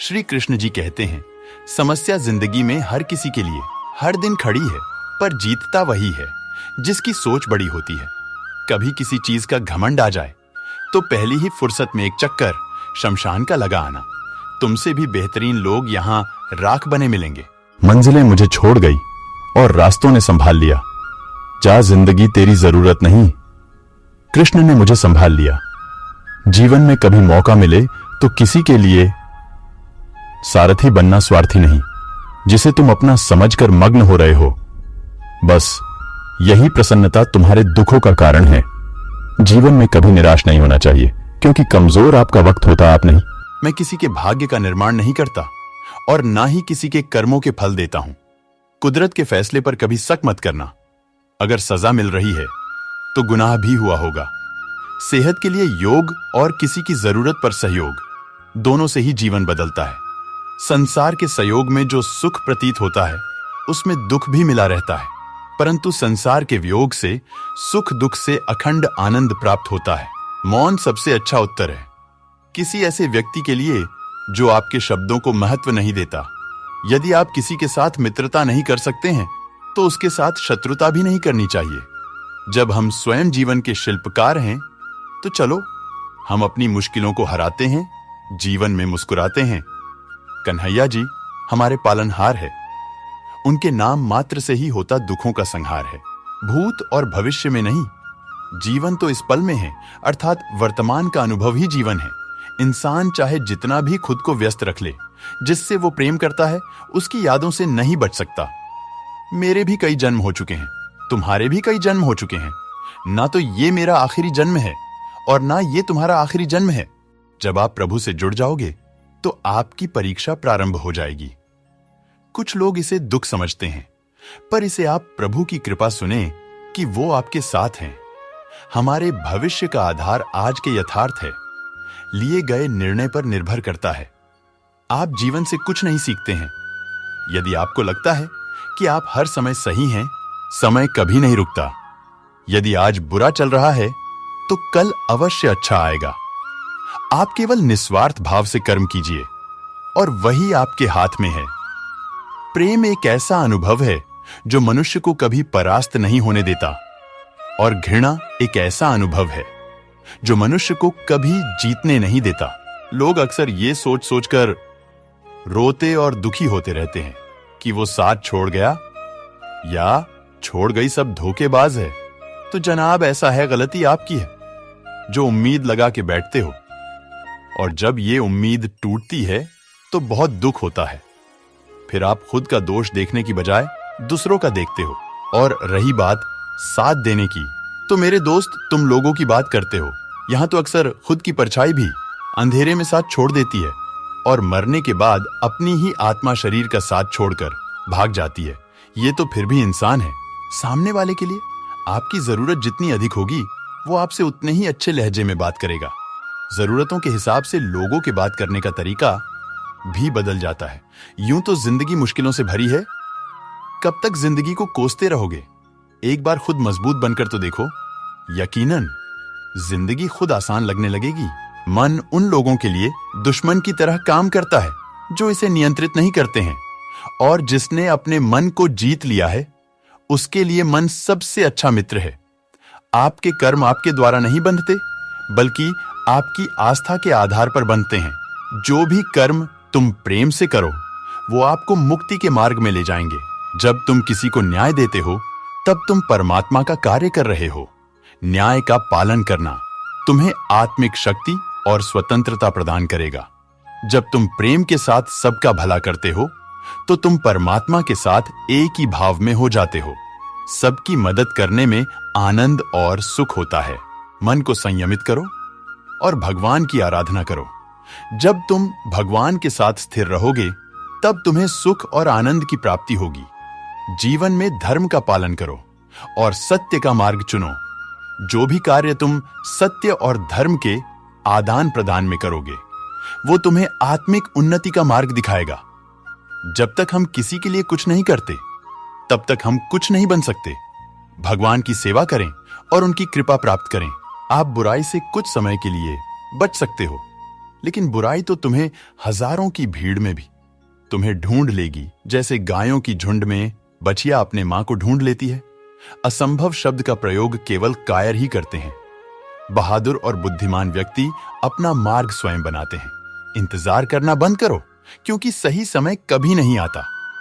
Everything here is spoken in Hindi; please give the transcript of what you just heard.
श्री कृष्ण जी कहते हैं, समस्या जिंदगी में हर किसी के लिए हर दिन खड़ी है, पर जीतता वही है जिसकी सोच बड़ी होती है। कभी किसी चीज का घमंड आ जाए तो पहली ही फुर्सत में एक चक्कर शमशान का लगा आना। तुमसे भी बेहतरीन लोग यहाँ राख बने मिलेंगे। मंजिलें मुझे छोड़ गई और रास्तों ने संभाल लिया। जा जिंदगी, तेरी जरूरत नहीं। कृष्ण ने मुझे संभाल लिया। जीवन में कभी मौका मिले तो किसी के लिए सारथी बनना स्वार्थी नहीं, जिसे तुम अपना समझकर मग्न हो रहे हो। बस यही प्रसन्नता तुम्हारे दुखों का कारण है। जीवन में कभी निराश नहीं होना चाहिए, क्योंकि कमजोर आपका वक्त होता आप नहीं। मैं किसी के भाग्य का निर्माण नहीं करता और ना ही किसी के कर्मों के फल देता हूं। कुदरत के फैसले पर कभी शक मत करना। अगर सजा मिल रही है तो गुनाह भी हुआ होगा। सेहत के लिए योग और किसी की जरूरत पर सहयोग, दोनों से ही जीवन बदलता है। संसार के सहयोग में जो सुख प्रतीत होता है उसमें दुख भी मिला रहता है, परंतु संसार के वियोग से सुख दुख से अखंड आनंद प्राप्त होता है। मौन सबसे अच्छा उत्तर है किसी ऐसे व्यक्ति के लिए जो आपके शब्दों को महत्व नहीं देता। यदि आप किसी के साथ मित्रता नहीं कर सकते हैं तो उसके साथ शत्रुता भी नहीं करनी चाहिए। जब हम स्वयं जीवन के शिल्पकार हैं तो चलो हम अपनी मुश्किलों को हराते हैं, जीवन में मुस्कुराते हैं। कन्हैया जी हमारे पालनहार है। उनके नाम मात्र से ही होता दुखों का संहार है। भूत और भविष्य में नहीं, जीवन तो इस पल में है, अर्थात वर्तमान का अनुभव ही जीवन है। इंसान चाहे जितना भी खुद को व्यस्त रख ले, जिससे वो प्रेम करता है उसकी यादों से नहीं बच सकता। मेरे भी कई जन्म हो चुके हैं, तुम्हारे भी कई जन्म हो चुके हैं। ना तो ये मेरा आखिरी जन्म है और ना ये तुम्हारा आखिरी जन्म है। जब आप प्रभु से जुड़ जाओगे तो आपकी परीक्षा प्रारंभ हो जाएगी। कुछ लोग इसे दुख समझते हैं, पर इसे आप प्रभु की कृपा सुने कि वो आपके साथ हैं। हमारे भविष्य का आधार आज के यथार्थ है, लिए गए निर्णय पर निर्भर करता है। आप जीवन से कुछ नहीं सीखते हैं। यदि आपको लगता है कि आप हर समय सही हैं, समय कभी नहीं रुकता। यदि आज बुरा चल रहा है तो कल अवश्य अच्छा आएगा। आप केवल निस्वार्थ भाव से कर्म कीजिए और वही आपके हाथ में है। प्रेम एक ऐसा अनुभव है जो मनुष्य को कभी परास्त नहीं होने देता, और घृणा एक ऐसा अनुभव है जो मनुष्य को कभी जीतने नहीं देता। लोग अक्सर ये सोच सोचकर रोते और दुखी होते रहते हैं कि वो साथ छोड़ गया या छोड़ गई सब धोखेबाज है। तो जनाब ऐसा है, गलती आपकी है जो उम्मीद लगा के बैठते हो, और जब ये उम्मीद टूटती है तो बहुत दुख होता है। फिर आप खुद का दोष देखने की बजाय दूसरों का देखते हो। और रही बात साथ देने की, तो मेरे दोस्त तुम लोगों की बात करते हो। यहां तो अक्सर खुद की परछाई भी अंधेरे में साथ छोड़ देती है और मरने के बाद अपनी ही आत्मा शरीर का साथ छोड़कर भाग जाती है। ये तो फिर भी इंसान है। सामने वाले के लिए आपकी जरूरत जितनी अधिक होगी वो आपसे उतने ही अच्छे लहजे में बात करेगा। जरूरतों के हिसाब से लोगों के बात करने का तरीका भी बदल जाता है। यूं तो जिंदगी मुश्किलों से भरी है। कब तक जिंदगी को कोसते रहोगे? एक बार खुद मजबूत बनकर तो देखो, यकीनन जिंदगी खुद आसान लगने लगेगी। मन उन लोगों के लिए दुश्मन की तरह काम करता है जो इसे नियंत्रित नहीं करते हैं, और जिसने अपने मन को जीत लिया है उसके लिए मन सबसे अच्छा मित्र है। आपके कर्म आपके द्वारा नहीं बंधते, बल्कि आपकी आस्था के आधार पर बनते हैं। जो भी कर्म तुम प्रेम से करो वो आपको मुक्ति के मार्ग में ले जाएंगे। जब तुम किसी को न्याय देते हो तब तुम परमात्मा का कार्य कर रहे हो। न्याय का पालन करना तुम्हें आत्मिक शक्ति और स्वतंत्रता प्रदान करेगा। जब तुम प्रेम के साथ सबका भला करते हो तो तुम परमात्मा के साथ एक ही भाव में हो जाते हो। सबकी मदद करने में आनंद और सुख होता है। मन को संयमित करो और भगवान की आराधना करो। जब तुम भगवान के साथ स्थिर रहोगे तब तुम्हें सुख और आनंद की प्राप्ति होगी। जीवन में धर्म का पालन करो और सत्य का मार्ग चुनो। जो भी कार्य तुम सत्य और धर्म के आदान प्रदान में करोगे वो तुम्हें आत्मिक उन्नति का मार्ग दिखाएगा। जब तक हम किसी के लिए कुछ नहीं करते तब तक हम कुछ नहीं बन सकते। भगवान की सेवा करें और उनकी कृपा प्राप्त करें। आप बुराई से कुछ समय के लिए बच सकते हो, लेकिन बुराई तो तुम्हें हजारों की भीड़ में भी तुम्हें ढूंढ लेगी, जैसे गायों की झुंड में बछिया अपने मां को ढूंढ लेती है। असंभव शब्द का प्रयोग केवल कायर ही करते हैं। बहादुर और बुद्धिमान व्यक्ति अपना मार्ग स्वयं बनाते हैं। इंतजार करना बंद करो, क्योंकि सही समय कभी नहीं आता।